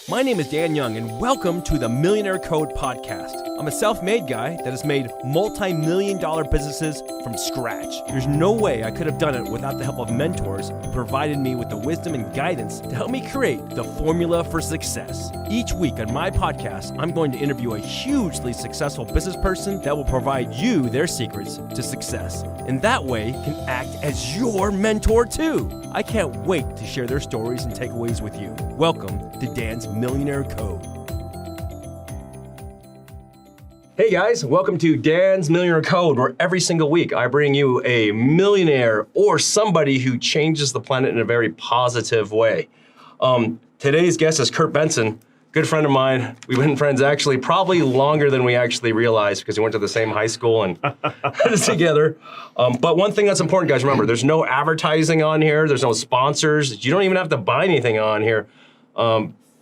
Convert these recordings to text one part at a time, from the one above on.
My name is Dan Young, and welcome to the Millionaire Code podcast. I'm a self-made guy that has made multi-million-dollar businesses from scratch. There's no way I could have done it without the help of mentors who provided me with the wisdom and guidance to help me create the formula for success. Each week on my podcast, I'm going to interview a hugely successful business person that will provide you their secrets to success, and that way can act as your mentor too. I can't wait to share their stories and takeaways with you. Welcome to Dan's Millionaire Code. Hey guys, welcome to Dan's Millionaire Code, where every single week I bring you a millionaire or somebody who changes the planet in a very positive way. Today's guest is Kirk Bengtzen, good friend of mine. We've been friends actually probably longer than we actually realized because we went to the same high school and together. But one thing that's important, guys, remember, there's no advertising on here. There's no sponsors. You don't even have to buy anything on here.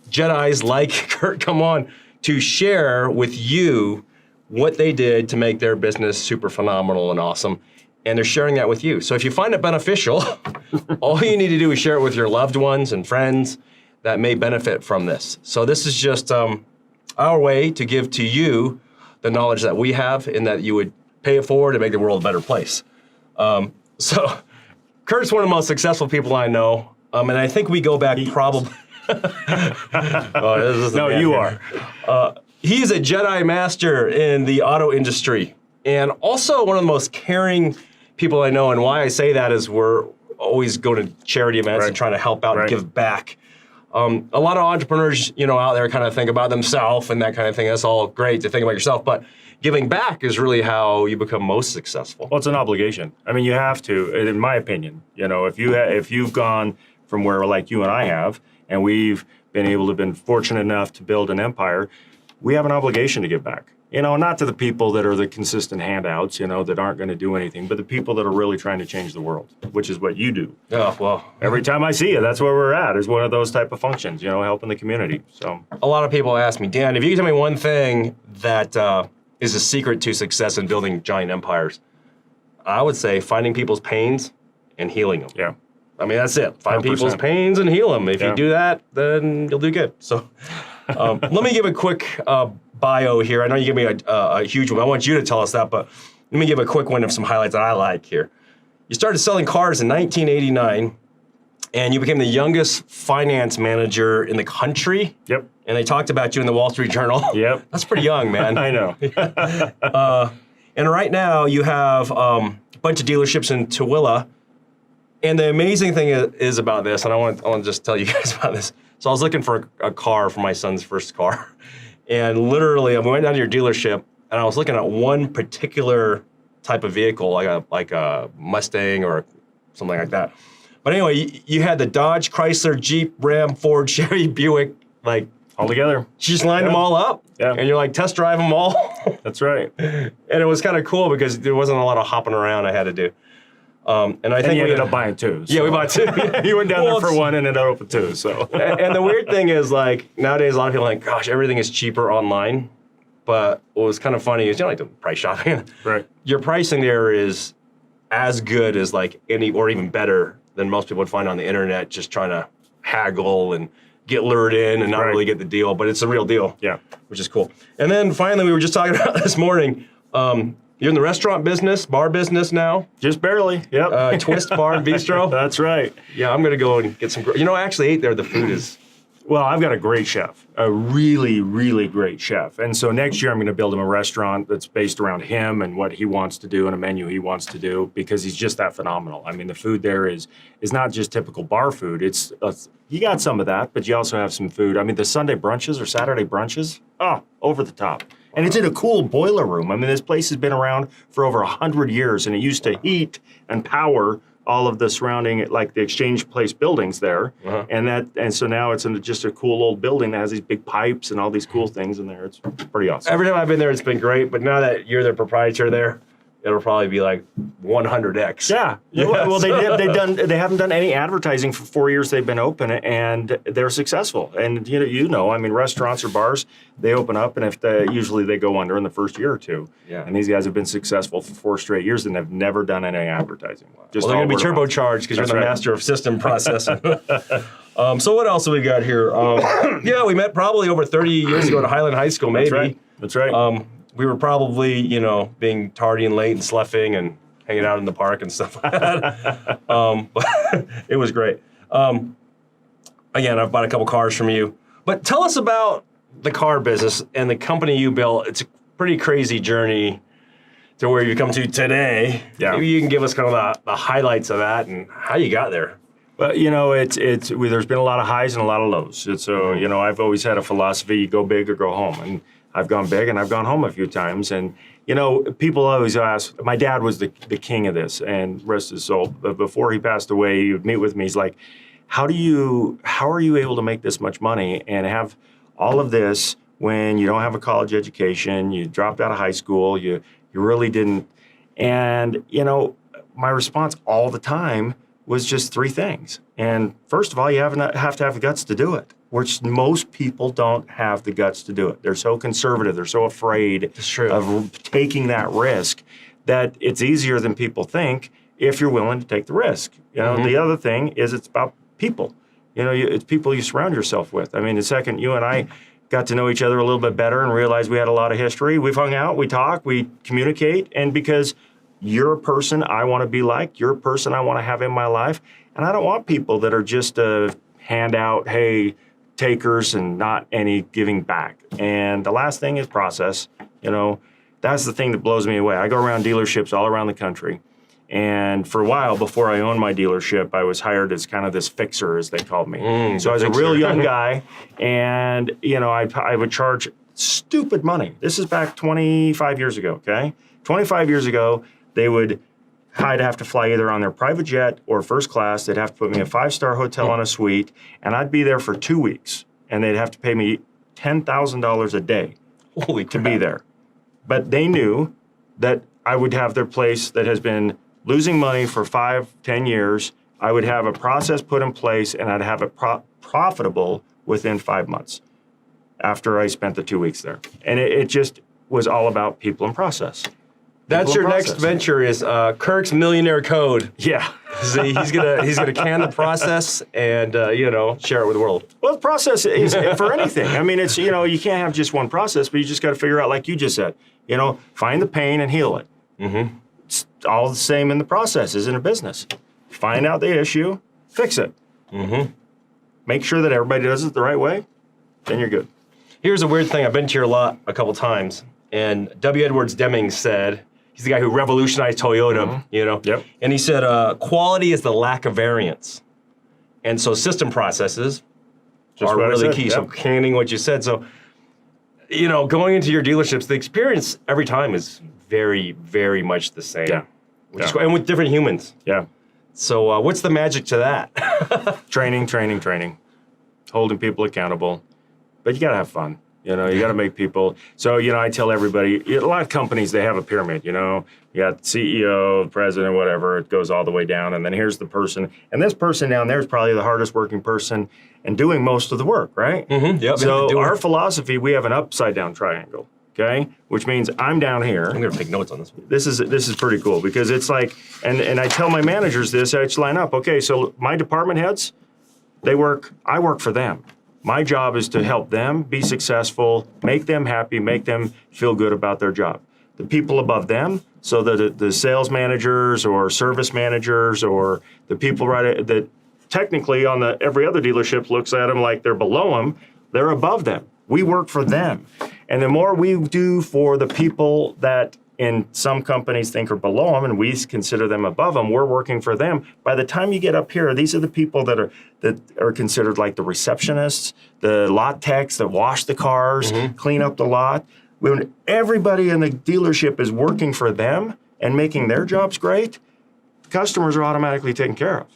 Jedis like Kirk come on to share with you what they did to make their business super phenomenal and awesome. And they're sharing that with you. So if you find it beneficial, all you need to do is share it with your loved ones and friends that may benefit from this. So this is just our way to give to you the knowledge that we have and that you would pay it forward to make the world a better place. So Kurt's one of the most successful people I know. And I think we go back probably... No, you are. He's a Jedi master in the auto industry and also one of the most caring people I know. And why I say that is we're always going to charity events and trying to help out and give back. A lot of entrepreneurs, out there kind of think about themselves and that kind of thing. That's all great to think about yourself, but giving back is really how you become most successful. Well, it's an obligation. I mean, you have to, in my opinion. If you've gone from where like you and I have, and we've been fortunate enough to build an empire, we have an obligation to give back. Not to the people that are the consistent handouts, that aren't going to do anything, but the people that are really trying to change the world, which is what you do. Oh, well. Every time I see you, that's where we're at, is one of those type of functions, helping the community. So a lot of people ask me, Dan, if you could tell me one thing that is a secret to success in building giant empires, I would say finding people's pains and healing them. Yeah. I mean, that's it. Find 100%. people's pains and heal them. If you do that, then you'll do good. So let me give a quick bio here. I know you gave me a huge one. I want you to tell us that, but let me give a quick one of some highlights that I like here. You started selling cars in 1989, and you became the youngest finance manager in the country. Yep. And they talked about you in the Wall Street Journal. Yep. That's pretty young, man. I know. And right now, you have a bunch of dealerships in Tooele. And the amazing thing is about this, and I want to just tell you guys about this. So I was looking for a car for my son's first car. And literally, I went down to your dealership, and I was looking at one particular type of vehicle, like a Mustang or something like that. But anyway, you had the Dodge, Chrysler, Jeep, Ram, Ford, Chevy, Buick, all together. You just lined them all up, and you're like, test drive them all. That's right. And it was kind of cool because there wasn't a lot of hopping around I had to do. And I think we ended up buying two. So. Yeah, we bought two. You went down there for one and ended up with two. So. And the weird thing is, nowadays, a lot of people are like, gosh, everything is cheaper online. But what was kind of funny is, like the price shopping. Right. Your pricing there is as good as any, or even better than most people would find on the internet, just trying to haggle and get lured in and not really get the deal. But it's a real deal. Yeah. Which is cool. And then finally, we were just talking about this morning. You're in the restaurant business, bar business now. Just barely, yep. Twist Bar Bistro. That's right. Yeah, I'm going to go and get some... I actually ate there. The food is... Well, I've got a great chef, a really, really great chef. And so next year I'm going to build him a restaurant that's based around him and what he wants to do and a menu he wants to do because he's just that phenomenal. I mean, the food there is not just typical bar food. You got some of that, but you also have some food. I mean, the Sunday brunches or Saturday brunches, over the top. And it's in a cool boiler room. I mean, this place has been around for over 100 years, and it used to heat and power all of the surrounding, like the Exchange Place buildings there. Uh-huh. And so now it's in just a cool old building that has these big pipes and all these cool things in there. It's pretty awesome. Every time I've been there, it's been great. But now that you're the proprietor there, it'll probably be like 100x. Yeah. Well, they haven't done any advertising for 4 years they've been open, and they're successful. And I mean, restaurants or bars, they open up, and usually they go under in the first year or two. Yeah. And these guys have been successful for 4 straight years and have never done any advertising. They're going to be turbocharged because you're the master of system processing. So what else have we got here? Yeah, we met probably over 30 years ago at Highland High School, maybe. That's right. We were probably, being tardy and late and sloughing and hanging out in the park and stuff like that. But it was great. Again, I've bought a couple cars from you. But tell us about the car business and the company you built. It's a pretty crazy journey to where you come to today. Yeah. Maybe you can give us kind of the highlights of that and how you got there. Well, there's been a lot of highs and a lot of lows. So, I've always had a philosophy, you go big or go home. And I've gone big and I've gone home a few times. And, people always ask, my dad was the king of this, and rest his soul. But before he passed away, he would meet with me. He's like, how are you able to make this much money and have all of this when you don't have a college education, you dropped out of high school, you really didn't. And, my response all the time was just three things. And first of all, you have to have the guts to do it, which most people don't have the guts to do it. They're so conservative. They're so afraid of taking that risk that it's easier than people think if you're willing to take the risk. The other thing is it's about people. It's people you surround yourself with. I mean, the second you and I got to know each other a little bit better and realized we had a lot of history, we've hung out, we talk, we communicate, and because you're a person I want to be like, you're a person I want to have in my life, and I don't want people that are just handout, hey, takers and not any giving back. And the last thing is process. That's the thing that blows me away. I go around dealerships all around the country. And for a while, before I owned my dealership, I was hired as kind of this fixer, as they called me. So I was a real young guy, and I would charge stupid money. This is back 25 years ago, okay? 25 years ago, I'd have to fly either on their private jet or first class. They'd have to put me in a 5-star hotel on a suite, and I'd be there for 2 weeks, and they'd have to pay me $10,000 a day to be there. But they knew that I would have their place that has been losing money for 5-10 years. I would have a process put in place, and I'd have it profitable within 5 months after I spent the 2 weeks there. And it just was all about people and process. That's your next venture is Kirk's Millionaire Code. Yeah. See, he's gonna can the process and share it with the world. Well, the process is for anything. I mean, it's you can't have just one process, but you just got to figure out, like you just said, find the pain and heal it. Mm-hmm. It's all the same in the processes in a business. Find out the issue, fix it. Mm-hmm. Make sure that everybody does it the right way, then you're good. Here's a weird thing. I've been to your lot a couple times, and W. Edwards Deming said, he's the guy who revolutionized Toyota, Yep. And he said, quality is the lack of variance. And so system processes are really key. Yep. So canning what you said. So, going into your dealerships, the experience every time is very, very much the same. Yeah. And with different humans. Yeah. So what's the magic to that? Training. Holding people accountable. But you got to have fun. You got to make people. So, I tell everybody, a lot of companies, they have a pyramid, you got CEO, president, whatever. It goes all the way down. And then here's the person. And this person down there is probably the hardest working person and doing most of the work, right? Mm-hmm. Yep. So our philosophy, we have an upside down triangle, okay? Which means I'm down here. I'm going to take notes on this one. This is pretty cool because it's like, and I tell my managers this, I just line up. Okay, so my department heads, I work for them. My job is to help them be successful, make them happy, make them feel good about their job. The people above them, so the sales managers or service managers or the people that technically on every other dealership looks at them like they're below them, they're above them. We work for them. And the more we do for the people that in some companies think are below them and we consider them above them, we're working for them. By the time you get up here, these are the people that are considered like the receptionists, the lot techs that wash the cars, clean up the lot. When everybody in the dealership is working for them and making their jobs great, customers are automatically taken care of.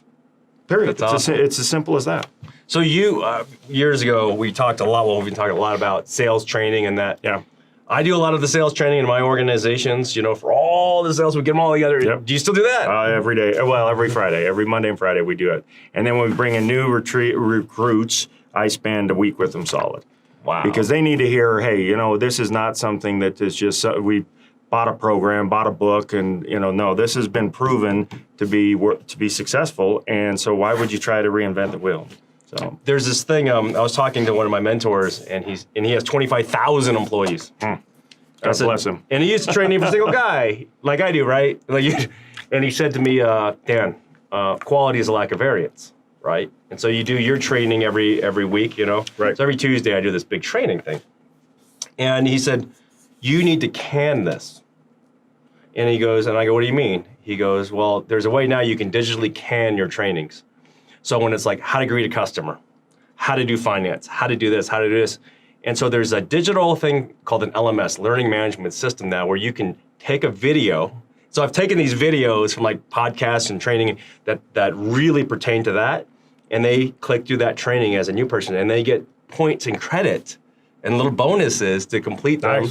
Period. That's awesome. It's as simple as that. So you, years ago, we've been talking a lot about sales training and that. Yeah. I do a lot of the sales training in my organizations, for all the sales, we get them all together. Yep. Do you still do that? Every day. Well, every Friday. Every Monday and Friday we do it. And then when we bring in new recruits, I spend a week with them solid. Wow. Because they need to hear, hey, this is not something that is just, we bought a program, bought a book, and, no, this has been proven to be successful. And so why would you try to reinvent the wheel? So there's this thing. I was talking to one of my mentors, and he has 25,000 employees. God bless him. And he used to train every single guy, like I do, right? And he said to me, Dan, quality is a lack of variance, right? And so you do your training every week, you know? Right. So every Tuesday I do this big training thing. And he said, you need to can this. And he goes, and I go, what do you mean? He goes, well, there's a way now you can digitally can your trainings. So when it's like how to greet a customer, how to do finance, how to do this, how to do this. And so there's a digital thing called an LMS, Learning Management System now, where you can take a video. So I've taken these videos from like podcasts and training that really pertain to that, and they click through that training as a new person, and they get points and credit and little bonuses to complete them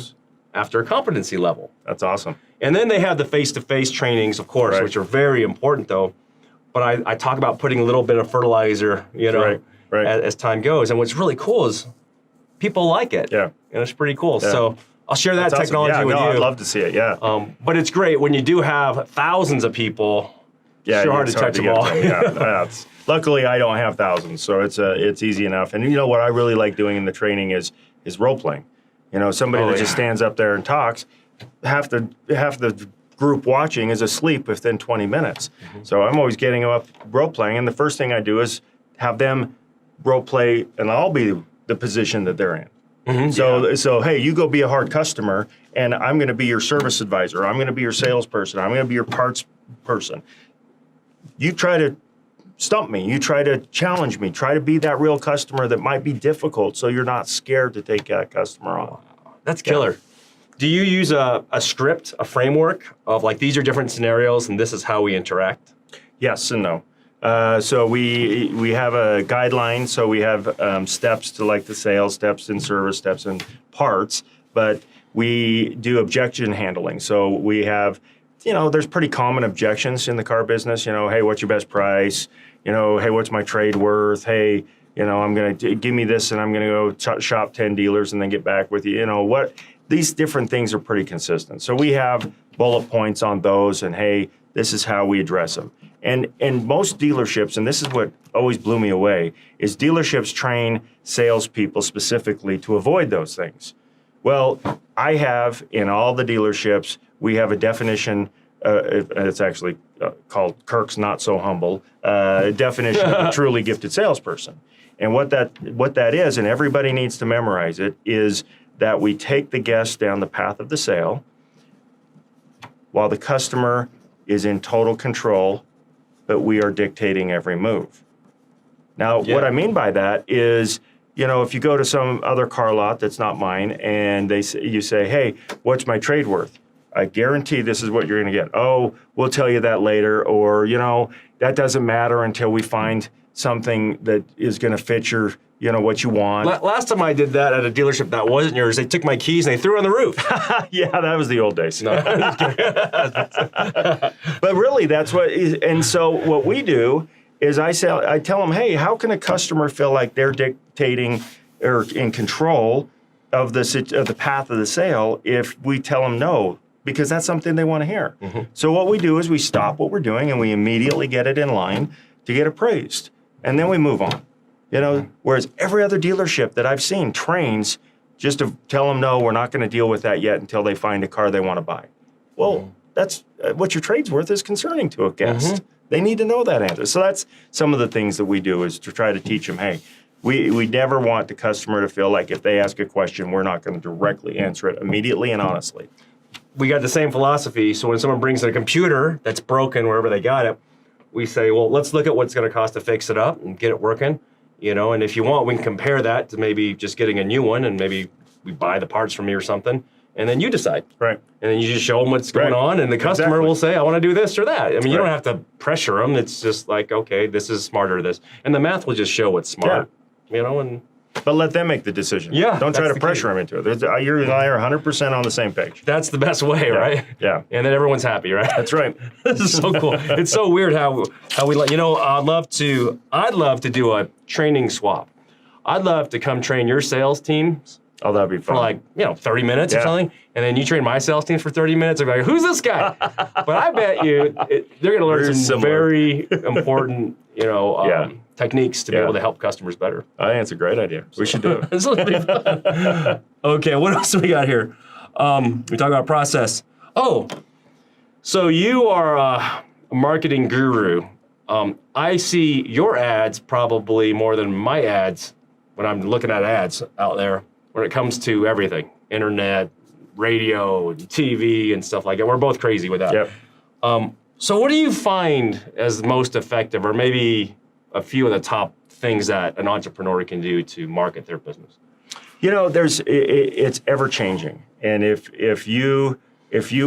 after a competency level. That's awesome. And then they have the face-to-face trainings, of course, which are very important though. But I talk about putting a little bit of fertilizer, you know, as time goes. And what's really cool is people like it. Yeah. And it's pretty cool. Yeah. So I'll share that That's technology awesome. with you. I'd love to see it, yeah. But it's great when you do have thousands of people. Yeah, it's hard to touch them all. Luckily, I don't have thousands, so it's easy enough. And you know what I really like doing in the training is role playing. You know, somebody that just stands up there and talks, half the group watching is asleep within 20 minutes. Mm-hmm. So I'm always getting them up role playing, and the first thing I do is have them role play, and I'll be the position that they're in. Mm-hmm. So hey, you go be a hard customer, and I'm going to be your service advisor. I'm going to be your salesperson. I'm going to be your parts person. You try to stump me. You try to challenge me. Try to be that real customer that might be difficult, so you're not scared to take that customer on. That's killer. Do you use a script, a framework of like these are different scenarios and this is how we interact? Yes and no. So we have a guideline. So we have steps to like the sales, steps in service, steps in parts. But we do objection handling. So we have, you know, there's pretty common objections in the car business. You know, hey, what's your best price? You know, hey, what's my trade worth? Hey, you know, I'm going to give me this and I'm going to go shop 10 dealers and then get back with you. You know, what? These different things are pretty consistent. So we have bullet points on those and, hey, this is how we address them. And most dealerships, and this is what always blew me away, is dealerships train salespeople specifically to avoid those things. Well, I have in all the dealerships, we have a definition, it's actually called Kirk's Not So Humble, definition of a truly gifted salesperson. And what that is, and everybody needs to memorize it, is that we take the guest down the path of the sale while the customer is in total control, but we are dictating every move. Now, what I mean by that is, you know, if you go to some other car lot that's not mine and you say, hey, what's my trade worth? I guarantee this is what you're going to get. Oh, we'll tell you that later. Or, you know, that doesn't matter until we find something that is going to fit your, you know, what you want. Last time I did that at a dealership that wasn't yours, they took my keys and they threw it on the roof. Yeah, that was the old days. No. But really, that's what is, and so what we do is I tell them, hey, how can a customer feel like they're dictating or in control of the path of the sale if we tell them no? Because that's something they want to hear. Mm-hmm. So what we do is we stop what we're doing and we immediately get it in line to get appraised. And then we move on. You know, whereas every other dealership that I've seen trains just to tell them, no, we're not going to deal with that yet until they find a car they want to buy. Well, that's what your trade's worth is concerning to a guest. Mm-hmm. They need to know that answer. So that's some of the things that we do is to try to teach them, hey, we never want the customer to feel like if they ask a question, we're not going to directly answer it immediately and honestly. We got the same philosophy. So when someone brings a computer that's broken wherever they got it, we say, well, let's look at what's going to cost to fix it up and get it working. You know, and if you want, we can compare that to maybe just getting a new one, and maybe we buy the parts from you or something, and then you decide. Right. And then you just show them what's going on, and the customer will say, I want to do this or that. I mean, you don't have to pressure them. It's just like, okay, this is smarter, this. And the math will just show what's smart, you know, and... But let them make the decision. Yeah. Don't try to pressure them into it. You and I are 100% on the same page. That's the best way, right? Yeah. And then everyone's happy, right? That's right. This is so cool. It's so weird how we let, you know, I'd love to do a training swap. I'd love to come train your sales teams. Oh, that'd be fun. For like, you know, 30 minutes or something. And then you train my sales team for 30 minutes. I'm like, who's this guy? But I bet you they're going to learn some very important, you know, techniques to be able to help customers better. I think it's a great idea. We should do it. This will be fun. Okay, what else do we got here? We talk about process. Oh, so you are a marketing guru. I see your ads probably more than my ads when I'm looking at ads out there when it comes to everything, internet, radio, and TV, and stuff like that. We're both crazy with that. Yep. So what do you find as most effective, or maybe a few of the top things that an entrepreneur can do to market their business? You know, it's ever changing, and if you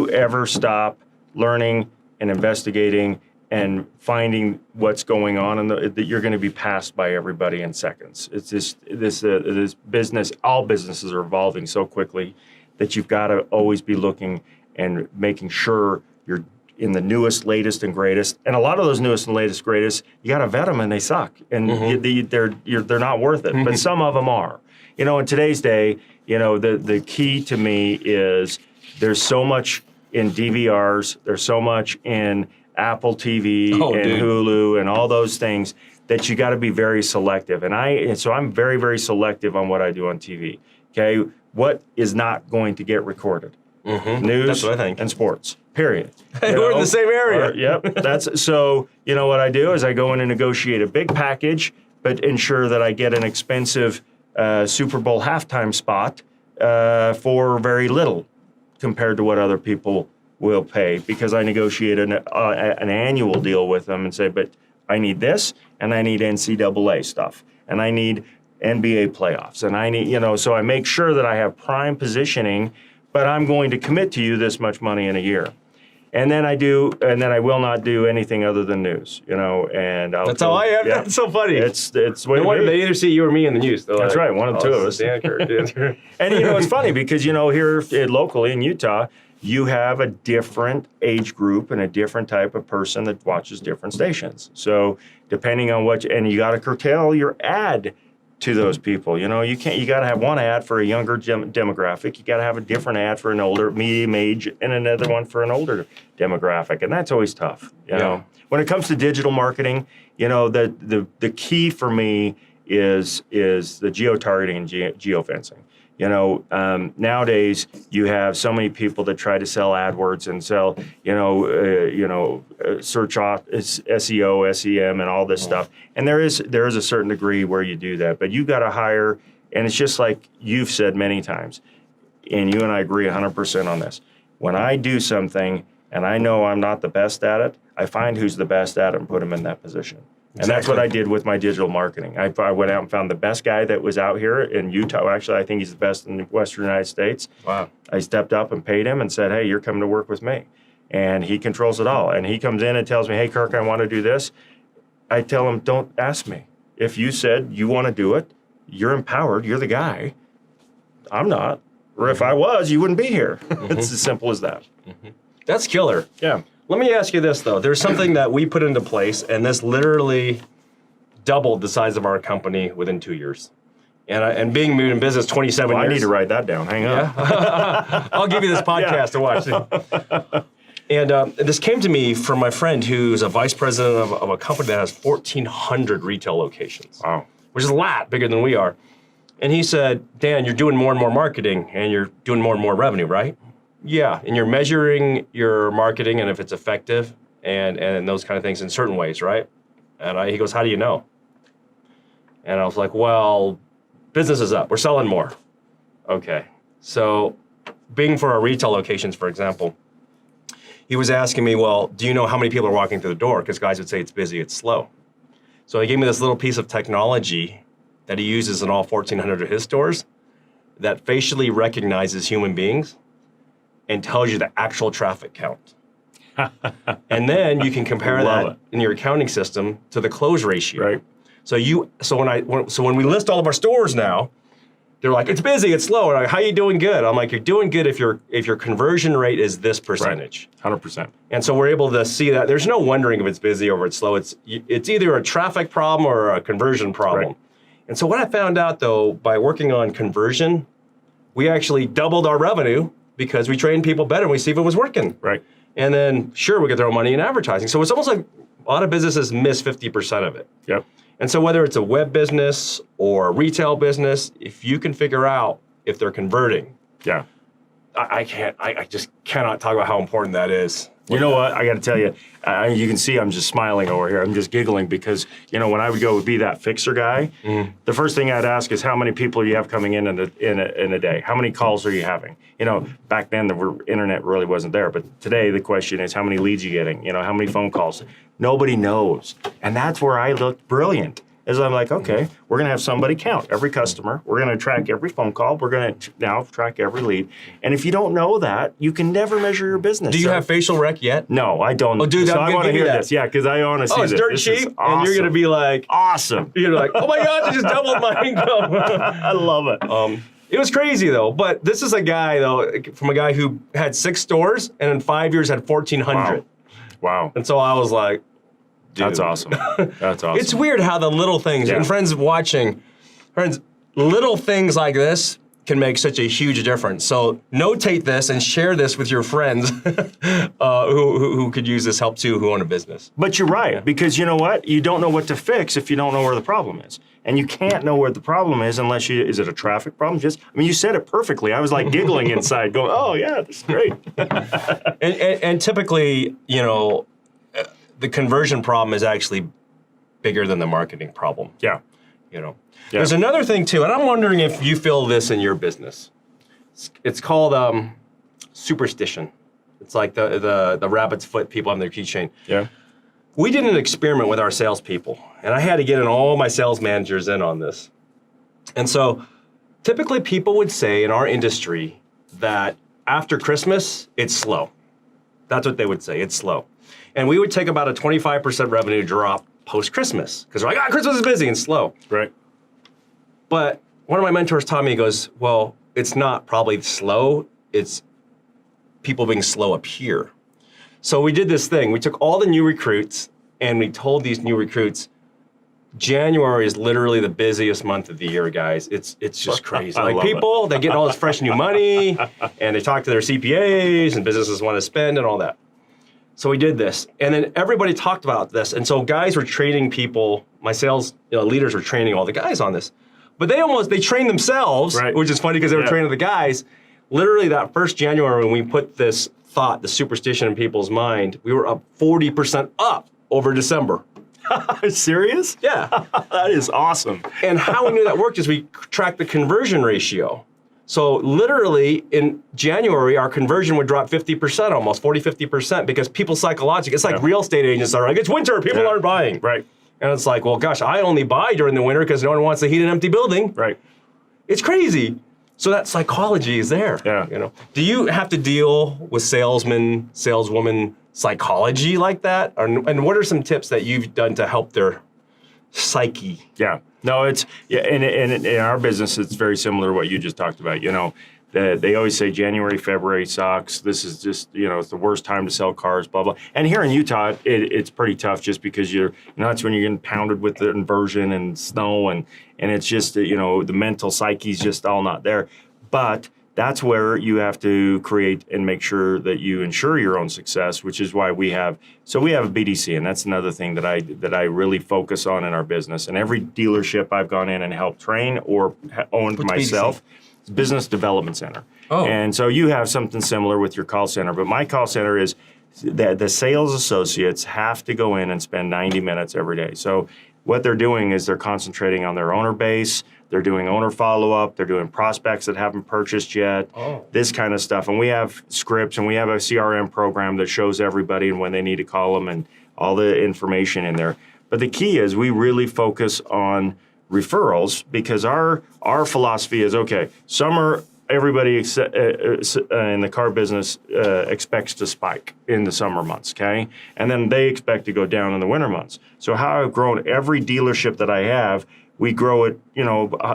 ever stop learning and investigating and finding what's going on, that you're going to be passed by everybody in seconds. It's this business. All businesses are evolving so quickly that you've got to always be looking and making sure you're in the newest, latest, and greatest. And a lot of those newest and latest, greatest, you got to vet them, and they suck, and they're not worth it. But some of them are. You know, in today's day, you know, the key to me is there's so much in DVRs, there's so much in Apple TV Hulu and all those things that you got to be very selective. And so I'm very, very selective on what I do on TV. Okay, what is not going to get recorded? News. That's what I think. And sports. Period. Hey, we're in the same area. Yep. That's so. You know what I do is I go in and negotiate a big package, but ensure that I get an expensive Super Bowl halftime spot for very little compared to what other people will pay, because I negotiate an annual deal with them and say, but I need this, and I need NCAA stuff, and I need NBA playoffs, and I need, you know, so I make sure that I have prime positioning, but I'm going to commit to you this much money in a year. And then I will not do anything other than news, you know, and that's how I am. Yeah. That's so funny. It's they either see you or me in the news. They're that's like, right, one of the two of us. And you know, it's funny because, you know, here locally in Utah, you have a different age group and a different type of person that watches different stations. So depending on and you got to curtail your ad to those people. You know, you got to have one ad for a younger demographic. You got to have a different ad for an older, medium age, and another one for an older demographic. And that's always tough. You know, when it comes to digital marketing, you know, the key for me is the geo-targeting and geofencing. You know, nowadays you have so many people that try to sell AdWords and sell, search SEO, SEM, and all this stuff. And there is a certain degree where you do that, but you got to hire. And it's just like you've said many times, and you and I agree 100% on this. When I do something and I know I'm not the best at it, I find who's the best at it and put them in that position. And that's what I did with my digital marketing. I went out and found the best guy that was out here in Utah. Actually, I think he's the best in the Western United States. Wow. I stepped up and paid him and said, hey, you're coming to work with me. And he controls it all. And he comes in and tells me, hey, Kirk, I want to do this. I tell him, don't ask me. If you said you want to do it, you're empowered. You're the guy. I'm not. Or if I was, you wouldn't be here. It's as simple as that. That's killer. Yeah. Let me ask you this, though. There's something that we put into place, and this literally doubled the size of our company within 2 years. And being in business 27 years. I need to write that down. Hang on. Yeah? I'll give you this podcast to watch. And this came to me from my friend who's a vice president of a company that has 1,400 retail locations. Wow. Which is a lot bigger than we are. And he said, Dan, you're doing more and more marketing, and you're doing more and more revenue, right? Yeah, and you're measuring your marketing and if it's effective and those kind of things in certain ways, right? And he goes, how do you know? And I was like, well, business is up. We're selling more. Okay. So being for our retail locations, for example, he was asking me, well, do you know how many people are walking through the door? Because guys would say it's busy, it's slow. So he gave me this little piece of technology that he uses in all 1,400 of his stores that facially recognizes human beings and tells you the actual traffic count. And then you can compare that in your accounting system to the close ratio. Right. So when we list all of our stores now, they're like, it's busy, it's slow. And I'm like, how you doing good? I'm like, you're doing good if your conversion rate is this percentage. Right. 100%. And so we're able to see that there's no wondering if it's busy or if it's slow. It's either a traffic problem or a conversion problem. Right. And so what I found out, though, by working on conversion, we actually doubled our revenue because we trained people better and we see if it was working. Right. And then, sure, we could throw money in advertising. So it's almost like A lot of businesses miss 50% of it. Yep. And so whether it's a web business or a retail business, if you can figure out if they're converting, Yeah. I just cannot talk about how important that is. You know what? I got to tell you, you can see I'm just smiling over here. I'm just giggling because, you know, when I would go be that fixer guy, the first thing I'd ask is how many people you have coming in a day? How many calls are you having? You know, back then the internet really wasn't there, but today the question is how many leads are you getting? You know, how many phone calls? Nobody knows. And that's where I looked brilliant. Is I'm like, okay, we're going to have somebody count every customer. We're going to track every phone call. We're going to now track every lead. And if you don't know that, you can never measure your business. Do you have facial rec yet? No, I don't. Oh, dude, so I want to hear this. Yeah, because I want to see this. It's dirt This cheap, is and awesome. you're going to be like, awesome. You're like, oh my God, I just doubled my income. I love it. It was crazy though, but this is a guy though, from a guy who had 6 stores and in 5 years had 1,400. Wow. And so I was like, dude. That's awesome. That's awesome. It's weird how the little things, Yeah. and friends, little things like this can make such a huge difference. So notate this and share this with your friends who could use this help too, who own a business. But you're right, because you know what? You don't know what to fix if you don't know where the problem is. And you can't know where the problem is unless is it a traffic problem? You said it perfectly. I was like giggling inside going, oh yeah, this is great. and typically, you know, the conversion problem is actually bigger than the marketing problem. Yeah. You know, Yeah. There's another thing too, and I'm wondering if you feel this in your business. It's called superstition. It's like the rabbit's foot people on their keychain. Yeah. We did an experiment with our salespeople, and I had to get all my sales managers in on this. And so, typically, people would say in our industry that after Christmas, it's slow. That's what they would say. It's slow. And we would take about a 25% revenue drop post-Christmas because we're like, Christmas is busy and slow. Right. But one of my mentors taught me, he goes, well, it's not probably slow, it's people being slow up here. So we did this thing. We took all the new recruits and we told these new recruits, January is literally the busiest month of the year, guys. It's just crazy. Like people, they get all this fresh new money and they talk to their CPAs and businesses want to spend and all that. So we did this, and then everybody talked about this. And so guys were training people, my sales leaders were training all the guys on this. But they trained themselves, right, which is funny because they were training the guys. Literally that first January when we put this thought, the superstition in people's mind, we were up 40% up over December. Serious? Yeah. That is awesome. And how we knew that worked is we tracked the conversion ratio. So literally in January, our conversion would drop 50%, almost 40-50%, because people psychologically, it's like real estate agents are like, it's winter, people aren't buying. Right. And it's like, well, gosh, I only buy during the winter because no one wants to heat an empty building. Right. It's crazy. So that psychology is there. Yeah. You know, do you have to deal with salesmen, saleswomen psychology like that? And what are some tips that you've done to help their psyche? Yeah. No, in our business, it's very similar to what you just talked about. You know, they always say January, February sucks. This is just, it's the worst time to sell cars, blah, blah. And here in Utah, it's pretty tough just because that's when you're getting pounded with the inversion and snow and it's just, the mental psyche's just all not there. But that's where you have to create and make sure that you ensure your own success, which is why we have a BDC, and that's another thing that I really focus on in our business. And every dealership I've gone in and helped train or owned myself, it's Business Development Center. Oh. And so you have something similar with your call center, but my call center is that the sales associates have to go in and spend 90 minutes every day. So what they're doing is they're concentrating on their owner base. They're doing owner follow-up. They're doing prospects that haven't purchased yet, this kind of stuff. And we have scripts and we have a CRM program that shows everybody and when they need to call them and all the information in there. But the key is we really focus on referrals because our philosophy is, okay, summer, everybody in the car business expects to spike in the summer months, okay? And then they expect to go down in the winter months. So how I've grown every dealership that I have, we grow it,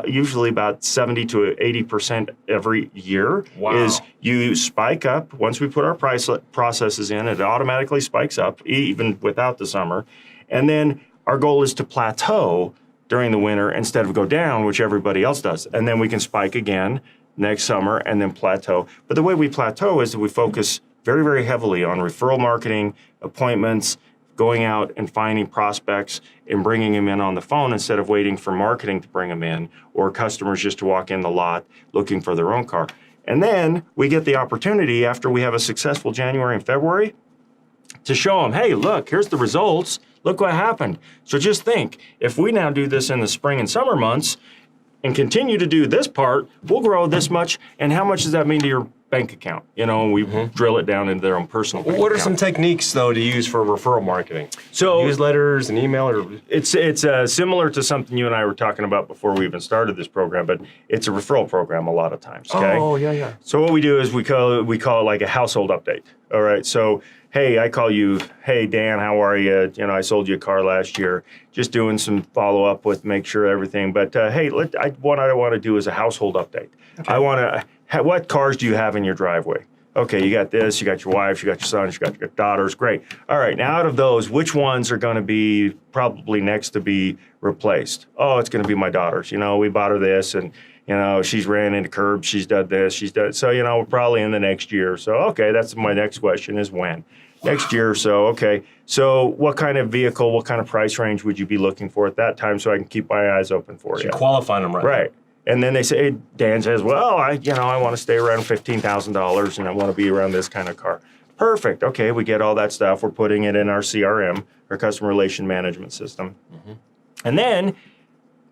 usually about 70 to 80% every year. Wow. Is you spike up. Once we put our processes in, it automatically spikes up, even without the summer. And then our goal is to plateau during the winter instead of go down, which everybody else does. And then we can spike again next summer and then plateau. But the way we plateau is that we focus very, very heavily on referral marketing, appointments, going out and finding prospects and bringing them in on the phone instead of waiting for marketing to bring them in or customers just to walk in the lot looking for their own car. And then we get the opportunity after we have a successful January and February to show them, hey, look, here's the results. Look what happened. So just think, if we now do this in the spring and summer months and continue to do this part, we'll grow this much. And how much does that mean to your bank account? You know, we drill it down into their own personal bank What are account. some techniques, though, to use for referral marketing? So Newsletters and email? Or it's similar to something you and I were talking about before we even started this program, but it's a referral program a lot of times, okay? Oh, yeah. So what we do is we call it like a household update, all right? So, hey, I call you, hey, Dan, how are you? You know, I sold you a car last year. Just doing some follow-up with make sure everything. But, hey, what I want to do is a household update. Okay. I want to, what cars do you have in your driveway? Okay, you got this, you got your wife, you got your sons, you got your daughters, great. All right, now out of those, which ones are going to be probably next to be replaced? Oh, it's going to be my daughters. You know, we bought her this, and, you know, she's ran into curbs, she's done this, she's done, so, you know, we're probably in the next year. So, okay, that's my next question is when? Next year or so, okay. So what kind of vehicle, what kind of price range would you be looking for at that time so I can keep my eyes open for you? Qualifying them right. Right. And then they say, Dan says, well, I want to stay around $15,000 and I want to be around this kind of car. Perfect. Okay, we get all that stuff. We're putting it in our CRM, our customer relation management system. And then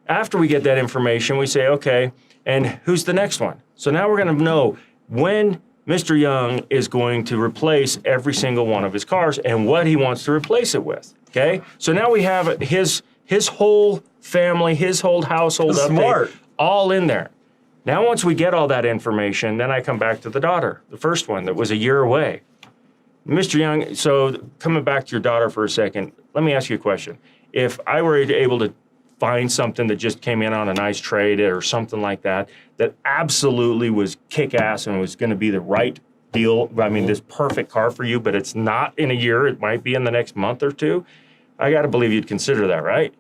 after we get that information, we say, okay, and who's the next one? So now we're going to know when Mr. Young is going to replace every single one of his cars and what he wants to replace it with. Okay? So now we have his whole family, his whole household update. Smart. All in there. Now, once we get all that information, then I come back to the daughter, the first one that was a year away. Mr. Young, so coming back to your daughter for a second, let me ask you a question. If I were able to find something that just came in on a nice trade or something like that, that absolutely was kick-ass and was going to be the right deal, I mean, this perfect car for you, but it's not in a year, it might be in the next month or two, I got to believe you'd consider that, right?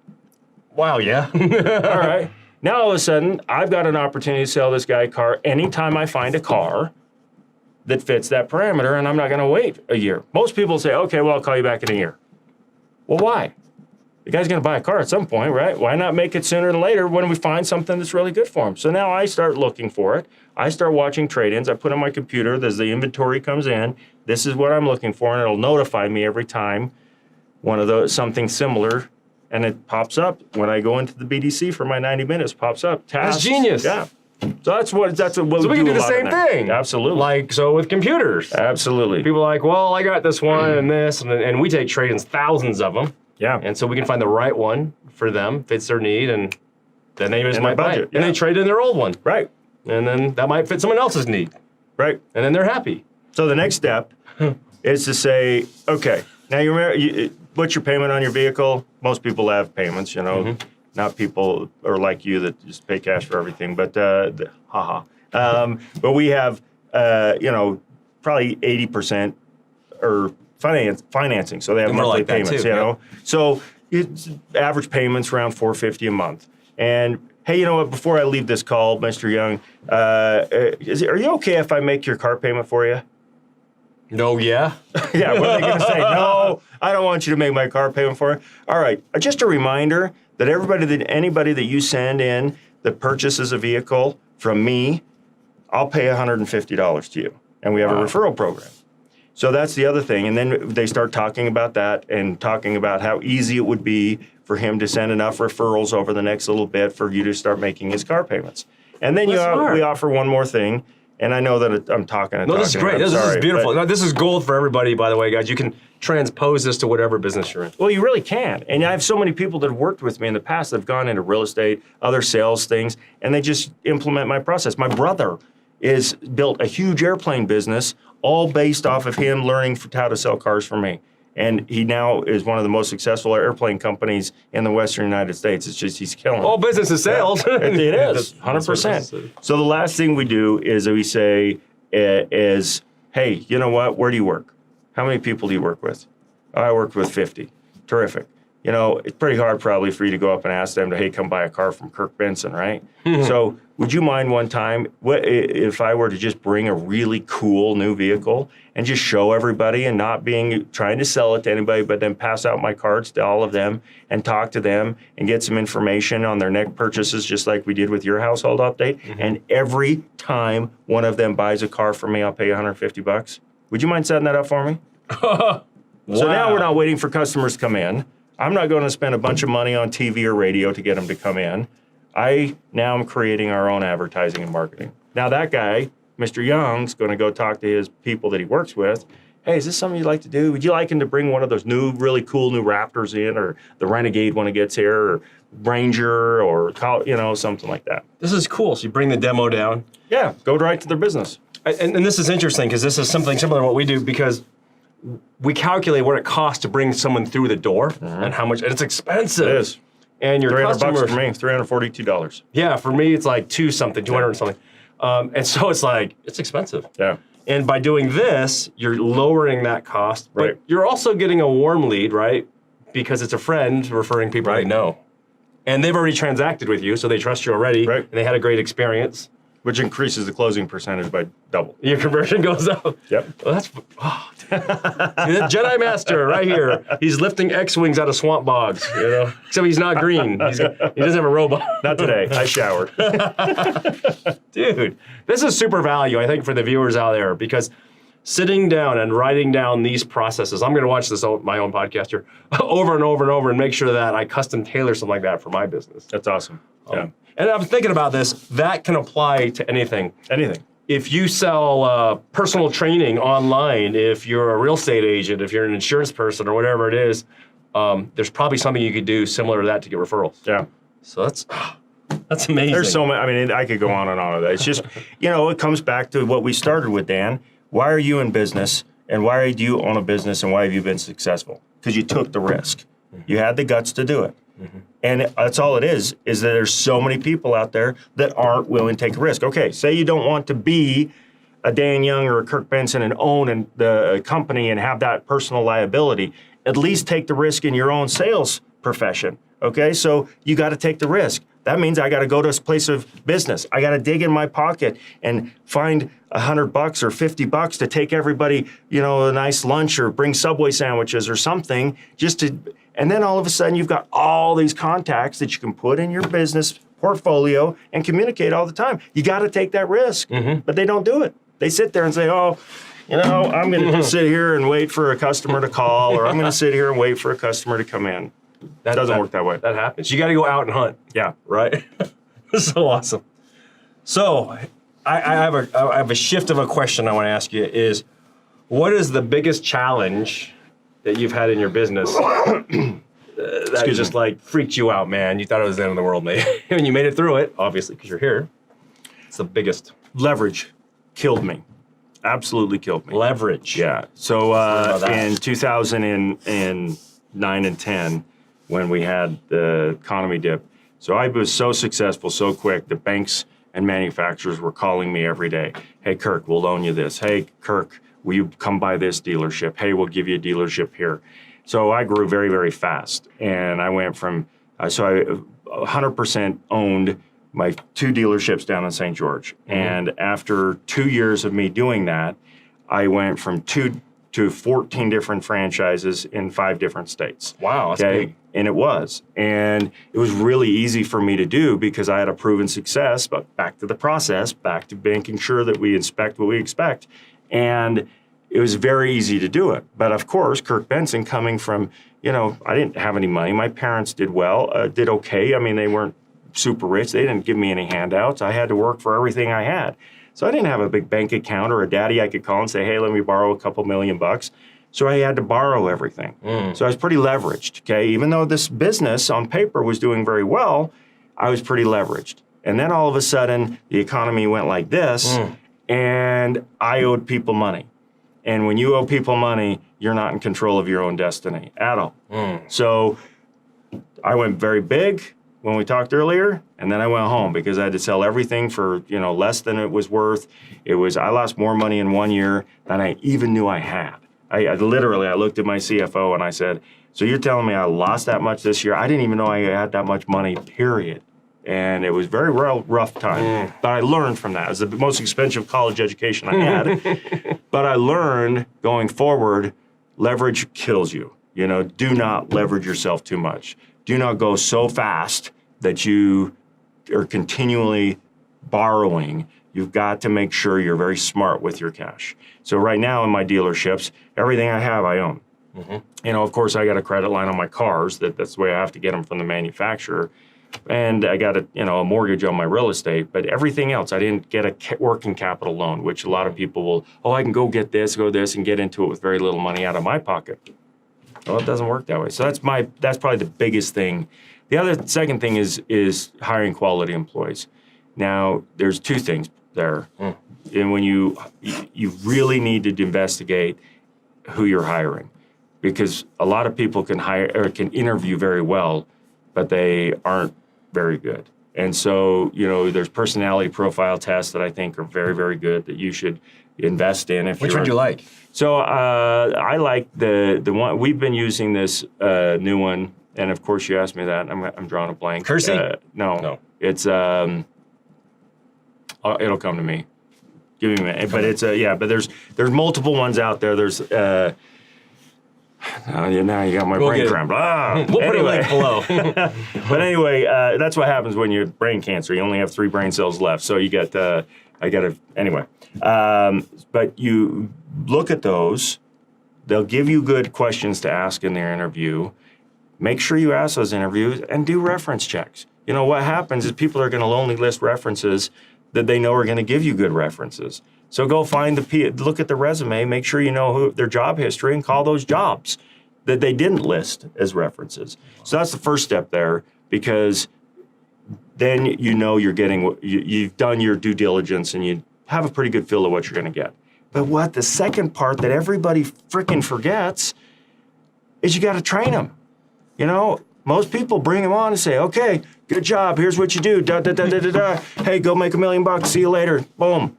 Wow, yeah. All right. Now, all of a sudden, I've got an opportunity to sell this guy a car anytime I find a car that fits that parameter, and I'm not going to wait a year. Most people say, okay, well, I'll call you back in a year. Well, why? The guy's going to buy a car at some point, right? Why not make it sooner than later when we find something that's really good for him? So now I start looking for it. I start watching trade-ins. I put on my computer, as the inventory comes in, this is what I'm looking for, and it'll notify me every time one of those, something similar. And it pops up when I go into the BDC for my 90 minutes. Pops up. Tasks. That's genius. Yeah. So that's what So we can do the same thing. Absolutely. Like, so with computers. Absolutely. People are like, well, I got this one and this, and we take trade-ins, thousands of them. Yeah. And so we can find the right one for them, fits their need, and then they just might buy it. Yeah. And they trade in their old one. Right. And then that might fit someone else's need. Right. And then they're happy. So the next step is to say, okay, now you remember, what's your payment on your vehicle? Most people have payments, you know. Not people are like you that just pay cash for everything, but but we have, probably 80% or financing, so they have And we're monthly like that payments, too, you know. So it's average payments around $450 a month. And hey, you know what? Before I leave this call, Mr. Young, are you okay if I make your car payment for you? No, yeah. Yeah, what are they going to say? No, I don't want you to make my car payment for it. All right, just a reminder that anybody that you send in that purchases a vehicle from me, I'll pay $150 to you. And we have a referral program. So that's the other thing. And then they start talking about that and talking about how easy it would be for him to send enough referrals over the next little bit for you to start making his car payments. And then we offer one more thing. And I know that I'm talking. No, this is great. This is beautiful. No, this is gold for everybody, by the way, guys. You can transpose this to whatever business you're in. Well, you really can. And I have so many people that have worked with me in the past that have gone into real estate, other sales things, and they just implement my process. My brother is built a huge airplane business, all based off of him learning how to sell cars for me. And he now is one of the most successful airplane companies in the Western United States. It's just, he's killing it. All business is sales. Yeah, it is, 100%. So the last thing we do is we say, hey, you know what? Where do you work? How many people do you work with? Oh, I work with 50. Terrific. it's pretty hard probably for you to go up and ask them to, hey, come buy a car from Kirk Bengtzen, right? So would you mind one time, what if I were to just bring a really cool new vehicle and just show everybody and not trying to sell it to anybody, but then pass out my cards to all of them and talk to them and get some information on their next purchases, just like we did with your household update. And every time one of them buys a car from me, I'll pay $150. Would you mind setting that up for me? So now we're not waiting for customers to come in. I'm not going to spend a bunch of money on TV or radio to get them to come in. Now I'm creating our own advertising and marketing. Now that guy, Mr. Young's going to go talk to his people that he works with. Hey, is this something you'd like to do? Would you like him to bring one of those really cool new Raptors in, or the Renegade when it gets here, or Ranger, or something like that? This is cool. So you bring the demo down. Yeah, go right to their business. And this is interesting because this is something similar to what we do, because we calculate what it costs to bring someone through the door and how much, and it's expensive. It is. And your $300 customers, for me, $342. Yeah, for me it's like 200 something. And so it's like, it's expensive. Yeah. And by doing this, you're lowering that cost, but Right. you're also getting a warm lead, right? Because it's a friend referring people they know. And they've already transacted with you, so they trust you already, Right. and they had a great experience. Which increases the closing percentage by double. Your conversion goes up. Yep. Well, that's the Jedi Master right here. He's lifting X-wings out of swamp bogs, Except he's not green. He doesn't have a robot. Not today. I showered. Dude, this is super value, I think, for the viewers out there, because sitting down and writing down these processes, I'm going to watch this my own podcast here over and over and over and make sure that I custom tailor something like that for my business. That's awesome. Yeah. And I'm thinking about this, that can apply to anything. Anything. If you sell personal training online, if you're a real estate agent, if you're an insurance person or whatever it is, there's probably something you could do similar to that to get referrals. Yeah. So that's amazing. There's so many. I mean, I could go on and on with that. It's just, it comes back to what we started with, Dan. Why are you in business, and why do you own a business, and why have you been successful? Because you took the risk. You had the guts to do it. And that's all it is that there's so many people out there that aren't willing to take a risk. Okay, say you don't want to be a Dan Young or a Kirk Bengtzen and own the company and have that personal liability. At least take the risk in your own sales profession. Okay, so you got to take the risk. That means I got to go to a place of business. I got to dig in my pocket and find $100 or $50 to take everybody, a nice lunch, or bring Subway sandwiches or something, and then all of a sudden you've got all these contacts that you can put in your business portfolio and communicate all the time. You got to take that risk, but they don't do it. They sit there and say, oh, I'm going to just sit here and wait for a customer to call, or I'm going to sit here and wait for a customer to come in. That doesn't work that way. That happens. You got to go out and hunt. Yeah. Right? So awesome. So I have a shift of a question I want to ask you is, what is the biggest challenge that you've had in your business that just like freaked you out, man? You thought it was the end of the world, mate. And you made it through it, obviously, because you're here. It's the biggest. Leverage killed me. Absolutely killed me. Leverage. Yeah. So in 2009 and 10, when we had the economy dip, so I was so successful so quick that banks and manufacturers were calling me every day. Hey, Kirk, we'll loan you this. Hey, Kirk, will you come by this dealership? Hey, we'll give you a dealership here. So I grew very, very fast. And I went from, I 100% owned my 2 dealerships down in St. George. And after 2 years of me doing that, I went from 2 to 14 different franchises in 5 different states. Wow, that's big. And it was. And it was really easy for me to do because I had a proven success, but back to the process, back to making sure that we inspect what we expect. And it was very easy to do it. But of course, Kirk Bengtzen coming from, I didn't have any money. My parents did did okay. I mean, they weren't super rich. They didn't give me any handouts. I had to work for everything I had. So I didn't have a big bank account or a daddy I could call and say, hey, let me borrow a couple $1,000,000. So I had to borrow everything. So I was pretty leveraged, okay? Even though this business on paper was doing very well, I was pretty leveraged. And then all of a sudden, the economy went like this, and I owed people money. And when you owe people money, you're not in control of your own destiny at all. So I went very big when we talked earlier, and then I went home because I had to sell everything for less than it was worth. I lost more money in 1 year than I even knew I had. I literally looked at my CFO and I said, So you're telling me I lost that much this year? I didn't even know I had that much money, period. And it was very rough time. But I learned from that. It was the most expensive college education I had. But I learned going forward, leverage kills you. You know, do not leverage yourself too much. Do not go so fast that you are continually borrowing. You've got to make sure you're very smart with your cash. So right now in my dealerships, everything I have, I own. You know, of course, I got a credit line on my cars. That's the way I have to get them from the manufacturer. And I got a mortgage on my real estate. But everything else, I didn't get a working capital loan, which a lot of people will, I can go get this, and get into it with very little money out of my pocket. Well, it doesn't work that way. So that's probably the biggest thing. The second thing is hiring quality employees. Now, there's two things there. And when you really need to investigate who you're hiring, because a lot of people can hire or can interview very well, but they aren't very good. And so, you know, there's personality profile tests that I think are very, very good that you should invest in. Which one do you like? So I like the one we've been using, this new one, and of course you asked me that. I'm drawing a blank. Kersey? No. It's it'll come to me. Give me a minute. But it's but there's multiple ones out there. There's now you got my brain cramp. We'll put a link below. But anyway, that's what happens when you have brain cancer. You only have 3 brain cells left. So you get, anyway. But you look at those. They'll give you good questions to ask in their interview. Make sure you ask those interviews and do reference checks. You know, what happens is people are going to only list references that they know are going to give you good references. So go find look at the resume, make sure you know their job history, and call those jobs that they didn't list as references. So that's the first step there, because then you know you've done your due diligence and you have a pretty good feel of what you're going to get. But the second part that everybody freaking forgets is you got to train them. You know, most people bring them on and say, okay, good job, here's what you do, hey, go make $1 million, see you later, boom.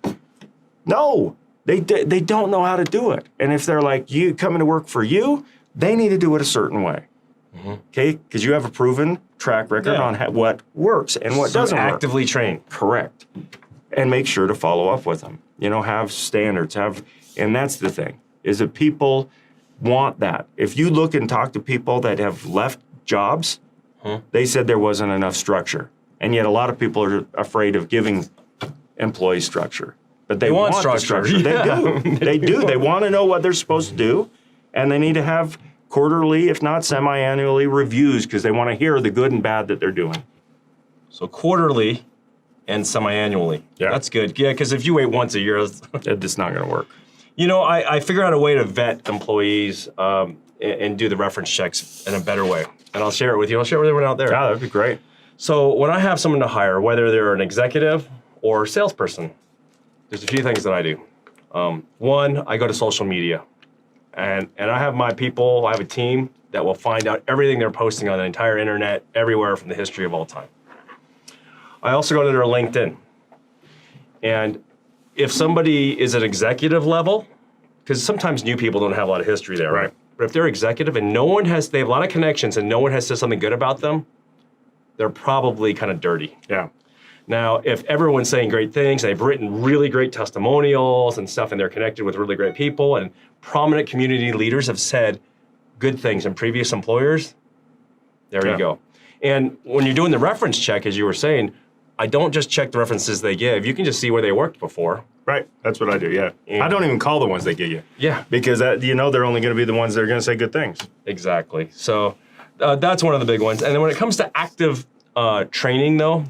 No, they don't know how to do it. And if they're like you coming to work for you, they need to do it a certain way. Okay? Because you have a proven track record on what works and what doesn't work. Actively train. Correct. And make sure to follow up with them. You know, have standards, and that's the thing, is that people want that. If you look and talk to people that have left jobs, they said there wasn't enough structure. And yet a lot of people are afraid of giving employees structure. But they want structure. Yeah. They do. They want to know what they're supposed to do, and they need to have quarterly, if not semi-annually, reviews, because they want to hear the good and bad that they're doing. So quarterly and semi-annually. Yeah. That's good. Yeah, because if you wait once a year, it's not going to work. You know, I figure out a way to vet employees and do the reference checks in a better way. And I'll share it with you. I'll share it with everyone out there. Yeah, that'd be great. So when I have someone to hire, whether they're an executive or a salesperson, there's a few things that I do. One, I go to social media. And I have my people, I have a team that will find out everything they're posting on the entire internet, everywhere from the history of all time. I also go to their LinkedIn. And if somebody is at executive level, because sometimes new people don't have a lot of history there, right? But if they're executive and they have a lot of connections and no one has said something good about them, they're probably kind of dirty. Yeah. Now, if everyone's saying great things, and they've written really great testimonials and stuff, and they're connected with really great people, and prominent community leaders have said good things in previous employers, there you go. And when you're doing the reference check, as you were saying, I don't just check the references they give. You can just see where they worked before. Right. That's what I do, yeah. And I don't even call the ones they give you. Yeah. Because they're only going to be the ones that are going to say good things. Exactly. So that's one of the big ones. And then when it comes to active training, though,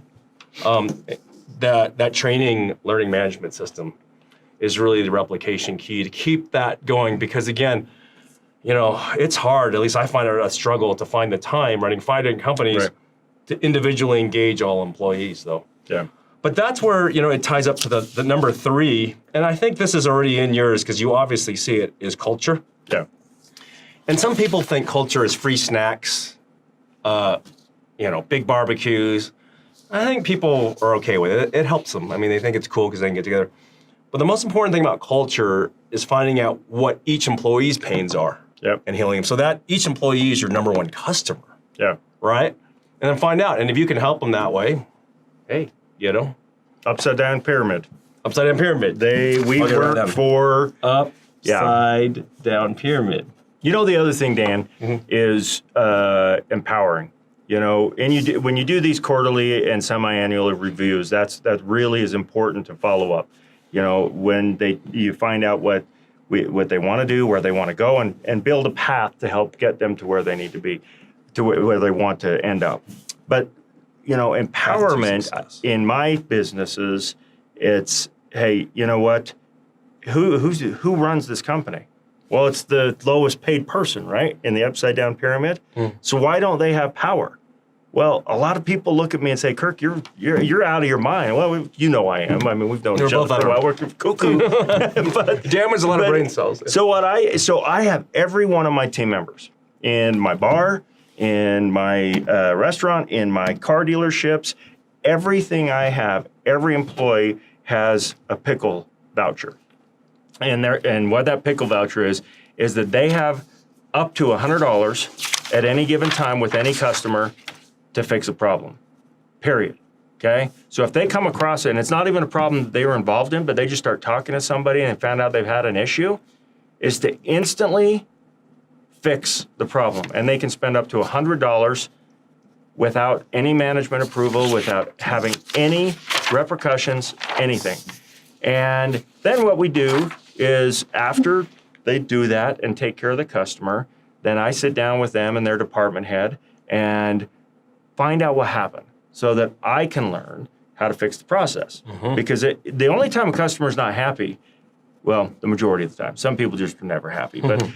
that training learning management system is really the replication key to keep that going, because again, you know, it's hard, at least I find it a struggle to find the time running 5 different companies to individually engage all employees though. Yeah. But that's where, you know, it ties up to the number 3, and I think this is already in yours because you obviously see it, is culture. Yeah. And some people think culture is free snacks, you know, big barbecues. I think people are okay with it. It helps them. I mean, they think it's cool because they can get together. But the most important thing about culture is finding out what each employee's pains are. Yep. and healing them. So that each employee is your number one customer, Yeah. right? And then find out. And if you can help them that way, hey, Upside down pyramid. upside down pyramid. We I'll get rid of work them. for. Upside down pyramid. You know, the other thing, Dan, is empowering. You know, and when you do these quarterly and semi-annual reviews, that really is important to follow up. You know, when you find out what they want to do, where they want to go, and build a path to help get them to where they need to be, to where they want to end up. But you know, empowerment in my businesses, it's, hey, you know what? Who runs this company? Well, it's the lowest paid person, right, in the upside down pyramid. So why don't they have power? Well, a lot of people look at me and say, Kirk, you're out of your mind. Well, you know I am. I mean, we've known each other for a while. We're cuckoo. Damage a lot of brain cells. So I have every one of my team members in my bar, in my restaurant, in my car dealerships. Everything I have, every employee has a pickle voucher. And what that pickle voucher is that they have up to $100 at any given time with any customer to fix a problem, period, okay? So if they come across it, and it's not even a problem that they were involved in, but they just start talking to somebody and found out they've had an issue, is to instantly fix the problem. And they can spend up to $100 without any management approval, without having any repercussions, anything. And then what we do is after they do that and take care of the customer, then I sit down with them and their department head and find out what happened so that I can learn how to fix the process. Because the only time a customer is not happy, well, the majority of the time, some people just are never happy, but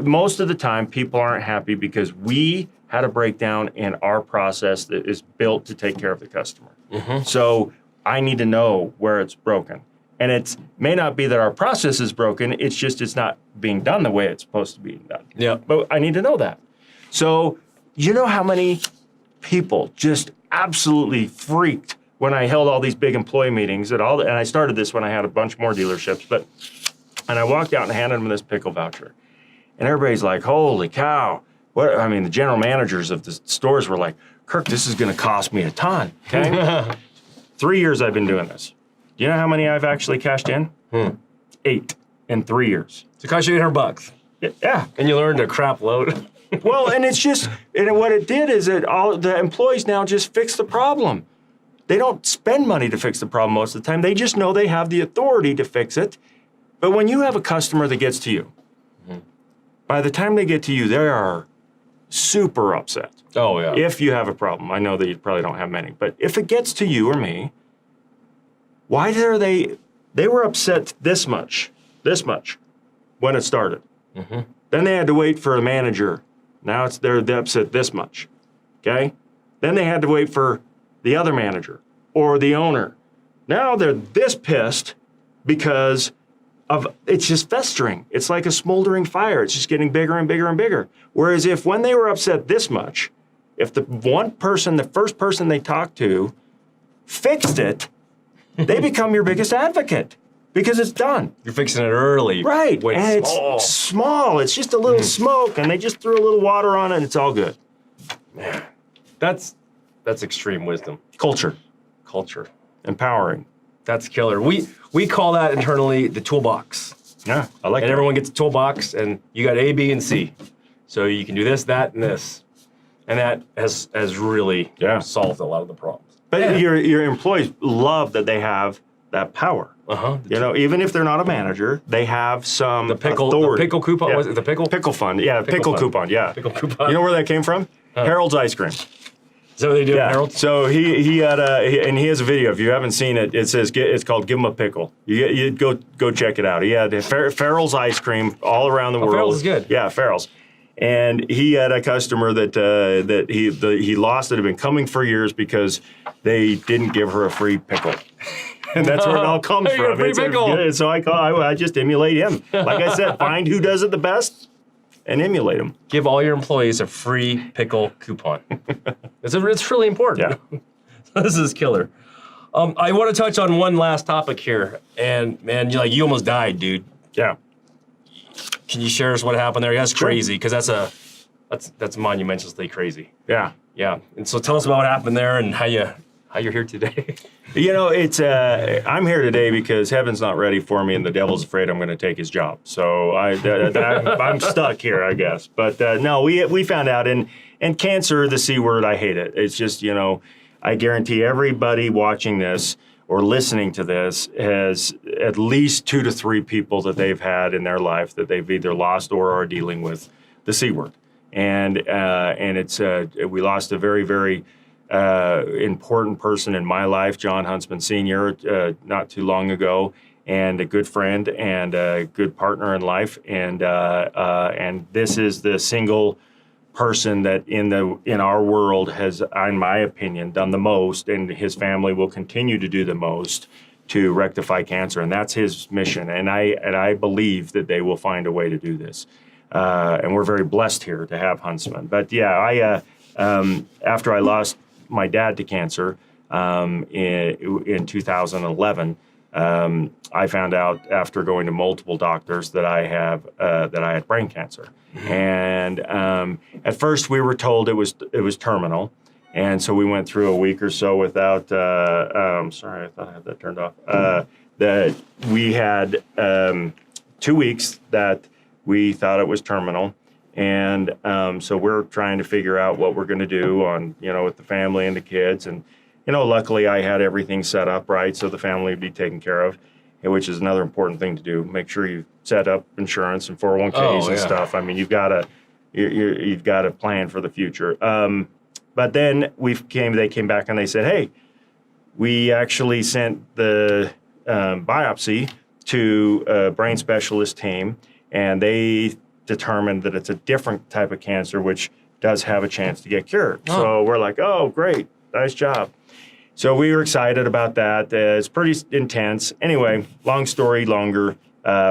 most of the time people aren't happy because we had a breakdown in our process that is built to take care of the customer. So I need to know where it's broken. And it may not be that our process is broken, it's just it's not being done the way it's supposed to be done. Yeah. But I need to know that. So you know how many people just absolutely freaked when I held all these big employee meetings and I started this when I had a bunch more dealerships, and I walked out and handed them this pickle voucher. And everybody's like, holy cow. The general managers of the stores were like, Kirk, this is gonna cost me a ton, okay? 3 years I've been doing this. Do you know how many I've actually cashed in? 8 in 3 years. So it cost you $800. Yeah. And you learned a crap load. Well, and it's just, and what it did is that all the employees now just fix the problem. They don't spend money to fix the problem most of the time. They just know they have the authority to fix it. But when you have a customer that gets to you, by the time they get to you, they are super upset. Oh, yeah. If you have a problem. I know that you probably don't have many, but if it gets to you or me, why are they were upset this much when it started. Then they had to wait for a manager. Now they're upset this much, okay? Then they had to wait for the other manager or the owner. Now they're this pissed because it's just festering. It's like a smoldering fire. It's just getting bigger and bigger and bigger. Whereas when they were upset this much, if the first person they talked to fixed it, they become your biggest advocate because it's done. You're fixing it early. Right. When and it's small. It's just a little smoke, and they just threw a little water on it, and it's all good. Man, that's extreme wisdom. Culture. Empowering. That's killer. We call that internally the toolbox. Yeah, I like and that. Everyone gets a toolbox, and you got A, B, and C. So you can do this, that, and this. And that has really solved a lot of the problems. But your employees love that they have that power. You know, even if they're not a manager, they have some authority. The pickle coupon, was it the pickle? Pickle fund, yeah, pickle coupon, yeah. Pickle coupon. You know where that came from? Harold's Ice Cream. Is that what they do at Harold? So he had and he has a video. If you haven't seen it, it says it's called "Give 'Em a Pickle." You go check it out. He had Farrell's Ice Cream all around the world. Farrell's is good. Yeah, Farrell's. And he had a customer that he lost that had been coming for years because they didn't give her a free pickle. And that's where it all comes from. Free pickle. So I just emulate him. Like I said, find who does it the best and emulate them. Give all your employees a free pickle coupon. It's really important. Yeah. This is killer. I want to touch on one last topic here. And man, you almost died, dude. Yeah. Can you share us what happened there? That's crazy, because that's monumentally crazy. Yeah. Yeah. And so tell us about what happened there and how you're here today. You know, it's I'm here today because heaven's not ready for me, and the devil's afraid I'm going to take his job. So I'm stuck here, I guess. But no, we found out, and cancer, the C word, I hate it. It's just, you know, I guarantee everybody watching this or listening to this has at least 2 to 3 people that they've had in their life that they've either lost or are dealing with the C word. And it's we lost a very, very important person in my life, John Huntsman Sr., not too long ago, and a good friend and a good partner in life. And this is the single person that in our world has, in my opinion, done the most, and his family will continue to do the most to rectify cancer, and that's his mission. And I believe that they will find a way to do this. And we're very blessed here to have Huntsman. But yeah, after I lost my dad to cancer in 2011, I found out after going to multiple doctors that I had brain cancer. And at first we were told it was terminal, and so we went through a week or so without. Sorry, I thought I had that turned off. That we had 2 weeks that we thought it was terminal. And so we're trying to figure out what we're going to do on, you know, with the family and the kids. And, you know, luckily I had everything set up right so the family would be taken care of, which is another important thing to do. Make sure you set up insurance and 401ks and stuff. I mean, you've got to plan for the future. But then they came back and they said, hey, we actually sent the biopsy to a brain specialist team, and they determined that it's a different type of cancer, which does have a chance to get cured. Oh. So we're like, oh, great, nice job. So we were excited about that. It's pretty intense. Anyway, long story longer,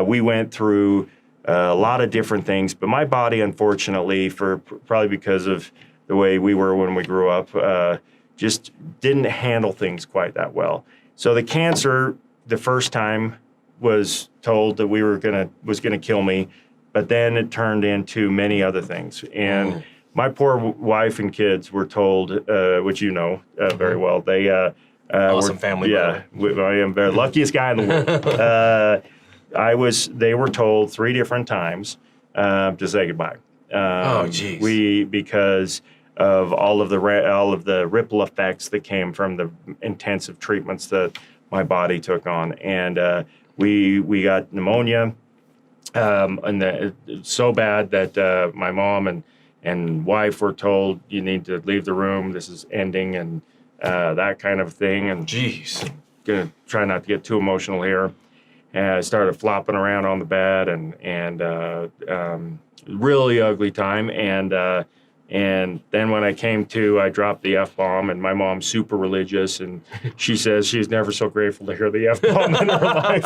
we went through a lot of different things, but my body, unfortunately, probably because of the way we were when we grew up, just didn't handle things quite that well. So the cancer, the first time, was told that was gonna kill me, but then it turned into many other things. And my poor wife and kids were told, which you know very well, they awesome family. Yeah, I am the luckiest guy in the world. They were told 3 different times to say goodbye. Because of all of the ripple effects that came from the intensive treatments that my body took on, and we got pneumonia, and so bad that my mom and wife were told, you need to leave the room, this is ending, and that kind of thing. And gonna try not to get too emotional here. And I started flopping around on the bed, and really ugly time. And then when I came to, I dropped the F-bomb, and my mom's super religious, and she says she's never so grateful to hear the F-bomb in her life.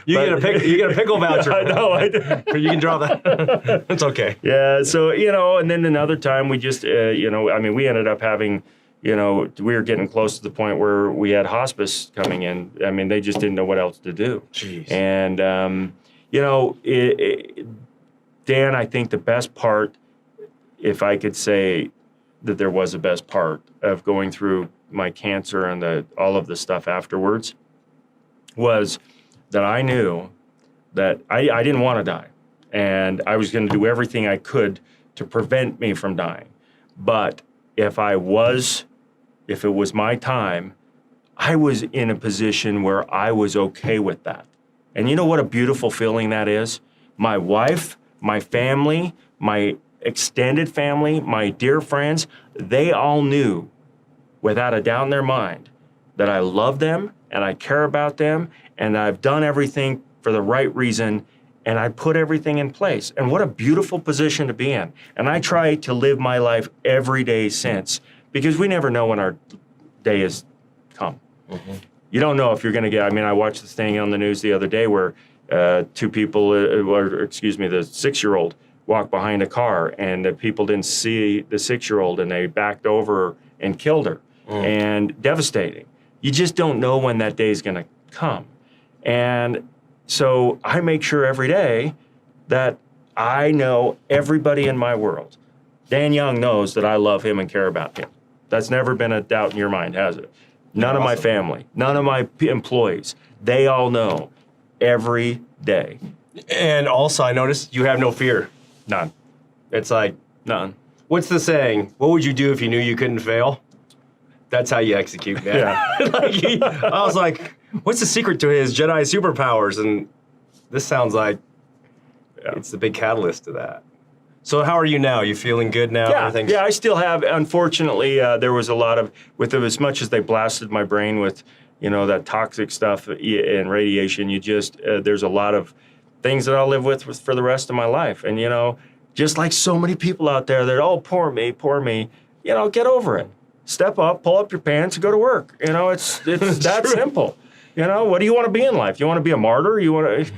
You get a pickle voucher. I know. But you can draw that. It's okay. Yeah, so, you know, and then another time we just, you know, I mean, we ended up having, you know, we were getting close to the point where we had hospice coming in. I mean, they just didn't know what else to do. Jeez. And, you know, Dan, I think the best part, if I could say that there was a best part of going through my cancer and all of the stuff afterwards, was that I knew that I didn't want to die. And I was going to do everything I could to prevent me from dying. But if it was my time, I was in a position where I was okay with that. And you know what a beautiful feeling that is? My wife, my family, my extended family, my dear friends, they all knew without a doubt in their mind that I love them and I care about them and I've done everything for the right reason and I put everything in place. And what a beautiful position to be in. And I try to live my life every day since, because we never know when our day has come. Mm-hmm. You don't know if you're going to get, I mean, I watched this thing on the news the other day where 2 people, the 6-year-old walked behind a car and the people didn't see the 6-year-old and they backed over and killed her. And devastating. You just don't know when that day is going to come. And so I make sure every day that I know everybody in my world. Dan Young knows that I love him and care about him. That's never been a doubt in your mind, has it? None of my family, none of my employees, they all know every day. And also, I noticed you have no fear. None. It's like, None. what's the saying? What would you do if you knew you couldn't fail? That's how you execute, man. Yeah. I was like, what's the secret to his Jedi superpowers? And this sounds like it's the big catalyst to that. So how are you now? You feeling good now? Yeah, I still have. Unfortunately, there was a lot of, with as much as they blasted my brain with, that toxic stuff and radiation, there's a lot of things that I'll live with for the rest of my life. And, just like so many people out there that, oh, poor me, get over it. Step up, pull up your pants, and go to work. It's that simple. What do you want to be in life? You want to be a martyr? You want to...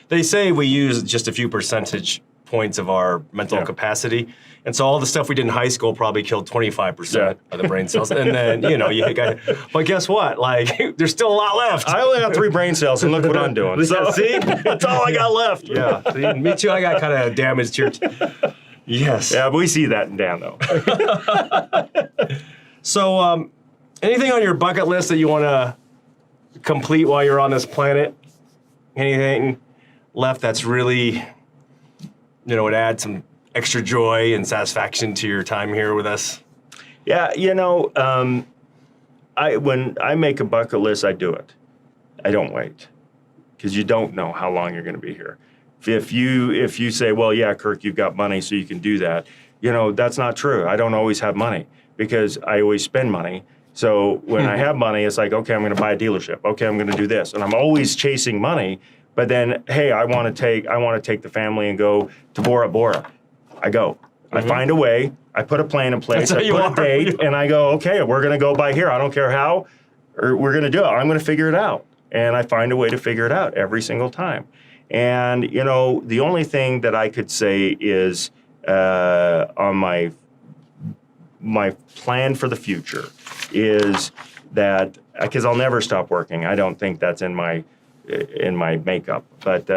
They say we use just a few percentage points of our mental capacity. And so all the stuff we did in high school probably killed 25% of the brain cells. And then, but guess what? Like, there's still a lot left. I only got 3 brain cells, and look what I'm doing. So, see? That's all I got left. Yeah. See, me too. I got kind of damaged here. Yes. Yeah, but we see that in Dan, though. So, anything on your bucket list that you want to complete while you're on this planet? Anything left that's really, would add some extra joy and satisfaction to your time here with us? Yeah, when I make a bucket list, I do it. I don't wait, because you don't know how long you're going to be here. If you say, well, yeah, Kirk, you've got money, so you can do that. That's not true. I don't always have money, because I always spend money. So when I have money, it's like, okay, I'm going to buy a dealership. Okay, I'm going to do this, and I'm always chasing money. But then, hey, I want to take the family and go to Bora Bora. I go. I find a way. I put a plan in place. I put a date, and I go, okay, we're going to go by here. I don't care how, or we're going to do it. I'm going to figure it out. And I find a way to figure it out every single time. And, the only thing that I could say is on my plan for the future is that, because I'll never stop working. I don't think that's in my makeup, but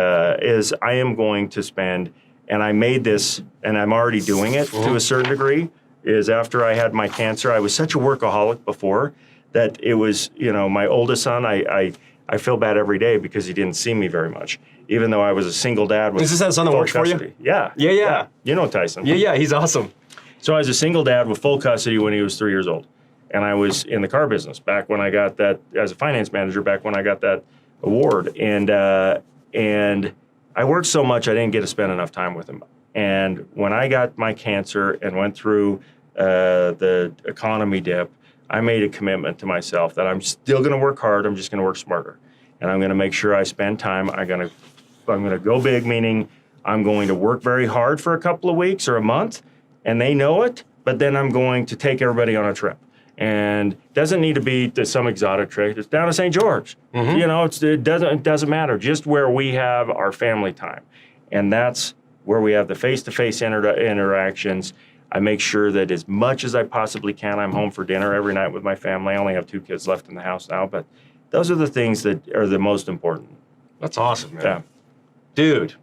is I am going to spend, and I made this, and I'm already doing it to a certain degree, is after I had my cancer, I was such a workaholic before that it was, my oldest son, I feel bad every day because he didn't see me very much, even though I was a single dad with Is this that son that works for you? Yeah. Yeah. You know Tyson. Yeah, he's awesome. So I was a single dad with full custody when he was 3 years old. And I was in the car business back when I got that, as a finance manager, back when I got that award. And I worked so much I didn't get to spend enough time with him. And when I got my cancer and went through the economy dip, I made a commitment to myself that I'm still going to work hard. I'm just going to work smarter. And I'm going to make sure I spend time. I'm going to go big, meaning I'm going to work very hard for a couple of weeks or a month, and they know it, but then I'm going to take everybody on a trip. And it doesn't need to be to some exotic trip. It's down to St. George. It doesn't matter. Just where we have our family time. And that's where we have the face-to-face interactions. I make sure that as much as I possibly can, I'm home for dinner every night with my family. I only have 2 kids left in the house now, but those are the things that are the most important. That's awesome, man. Yeah. Dude,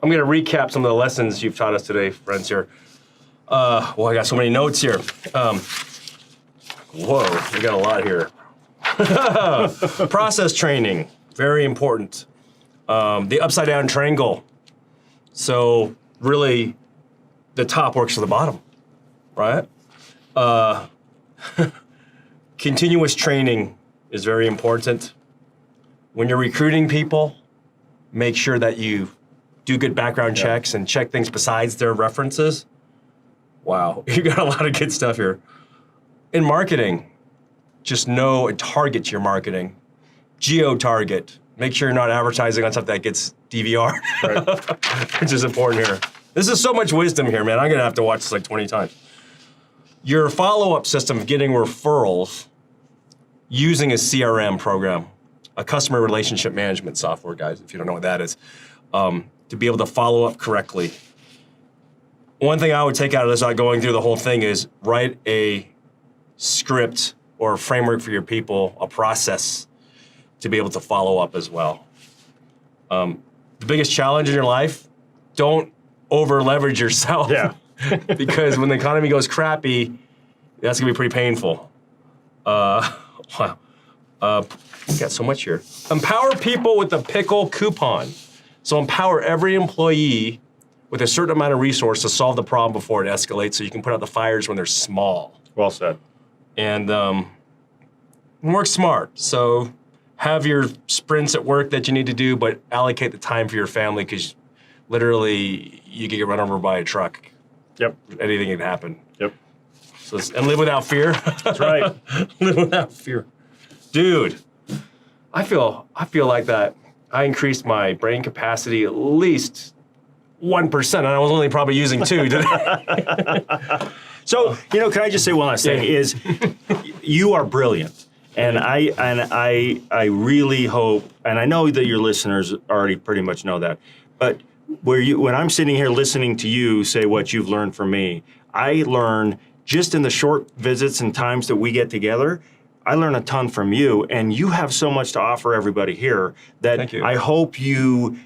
I'm going to recap some of the lessons you've taught us today, friends here. I got so many notes here. Whoa, we got a lot here. Process training, very important. The upside down triangle. So really, the top works for the bottom, right? Continuous training is very important. When you're recruiting people, make sure that you do good background checks and check things besides their references. Wow, you got a lot of good stuff here. In marketing, just know and target your marketing. Geo-target. Make sure you're not advertising on stuff that gets DVR, right. Which is important here. This is so much wisdom here, man. I'm gonna have to watch this like 20 times. Your follow-up system of getting referrals using a CRM program, a customer relationship management software, guys, if you don't know what that is, to be able to follow up correctly. One thing I would take out of this, not going through the whole thing, is write a script or a framework for your people, a process to be able to follow up as well. The biggest challenge in your life, don't over leverage yourself. Yeah. Because when the economy goes crappy, that's gonna be pretty painful. Wow. We got so much here. Empower people with the pickle coupon. So empower every employee with a certain amount of resource to solve the problem before it escalates, so you can put out the fires when they're small. Well said. And work smart. So have your sprints at work that you need to do, but allocate the time for your family, because literally you can get run over by a truck. Yep. Anything can happen. Yep. So, and live without fear. That's right. Live without fear. Dude, I feel like that I increased my brain capacity at least 1%, and I was only probably using 2 today. So, can I just say one last thing? Is you are brilliant, and I really hope, and I know that your listeners already pretty much know that, but when I'm sitting here listening to you say what you've learned from me, I learn just in the short visits and times that we get together. I learn a ton from you, and you have so much to offer everybody here that Thank you. I hope you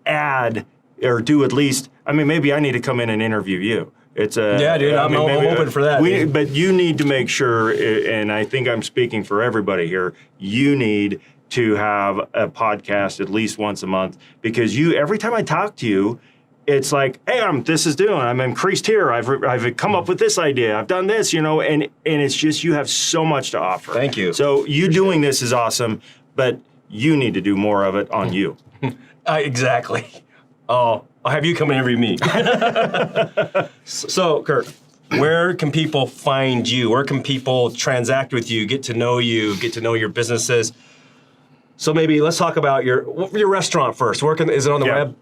add or do at least. I mean, maybe I need to come in and interview you. It's Yeah, dude, I'm open for that. But you need to make sure, and I think I'm speaking for everybody here, you need to have a podcast at least once a month, because every time I talk to you, it's like, hey, I'm increased here. I've come up with this idea. I've done this, and it's just, you have so much to offer. Thank you. So doing this is awesome, but you need to do more of it on you. Exactly. Oh, I'll have you come and interview me. So, Kirk, where can people find you? Where can people transact with you, get to know your businesses? So maybe let's talk about your restaurant first. Is it on the web?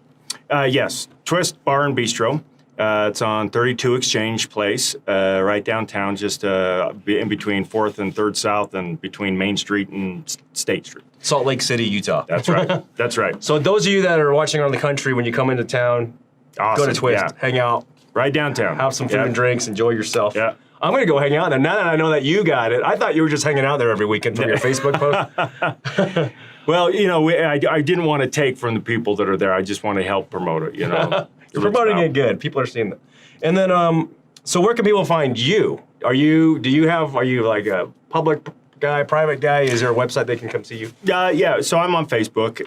Yes, Twist Bar and Bistro. It's on 32 Exchange Place, right downtown, just in between 4th and 3rd South, and between Main Street and State Street. Salt Lake City, Utah. That's right. That's right. So those of you that are watching around the country, when you come into town, Awesome. go to Twist, hang out, Right downtown. have some food and drinks, enjoy yourself. Yeah. I'm gonna go hang out, and now that I know that you got it, I thought you were just hanging out there every weekend from your Facebook post. Well, I didn't want to take from the people that are there. I just want to help promote it, You're promoting it good. People are seeing that. And then, so where can people find you? Are you like a public guy, private guy? Is there a website they can come see you? Yeah. So I'm on Facebook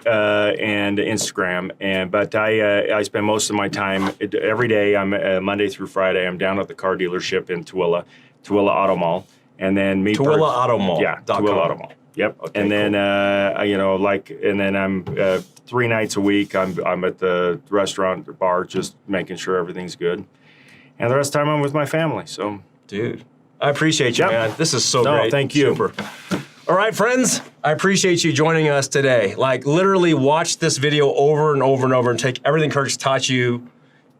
and Instagram, but I spend most of my time every day. I'm Monday through Friday. I'm down at the car dealership in Tooele Auto Mall, and then Tooele Auto Mall. Yeah, Tooele Auto Mall. Yep. Okay, and then cool. and then I'm 3 nights a week. I'm at the restaurant or bar, just making sure everything's good, and the rest of the time I'm with my family. So, dude, I appreciate you, Yep. man. This is so great. Thank you. Super. All right, friends, I appreciate you joining us today. Like, literally watch this video over and over and over and take everything Kirk's taught you,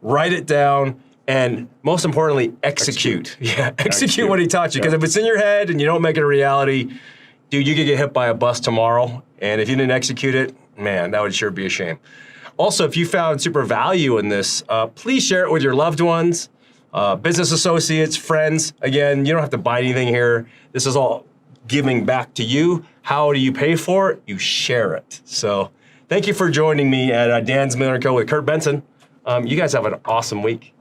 write it down, and most importantly, execute. Yeah, execute what he taught you. Because if it's in your head and you don't make it a reality, dude, you could get hit by a bus tomorrow. And if you didn't execute it, man, that would sure be a shame. Also, if you found super value in this, please share it with your loved ones, business associates, friends. Again, you don't have to buy anything here. This is all giving back to you. How do you pay for it? You share it. So thank you for joining me at Dan's Millionaire Code with Kirk Bengtzen. You guys have an awesome week.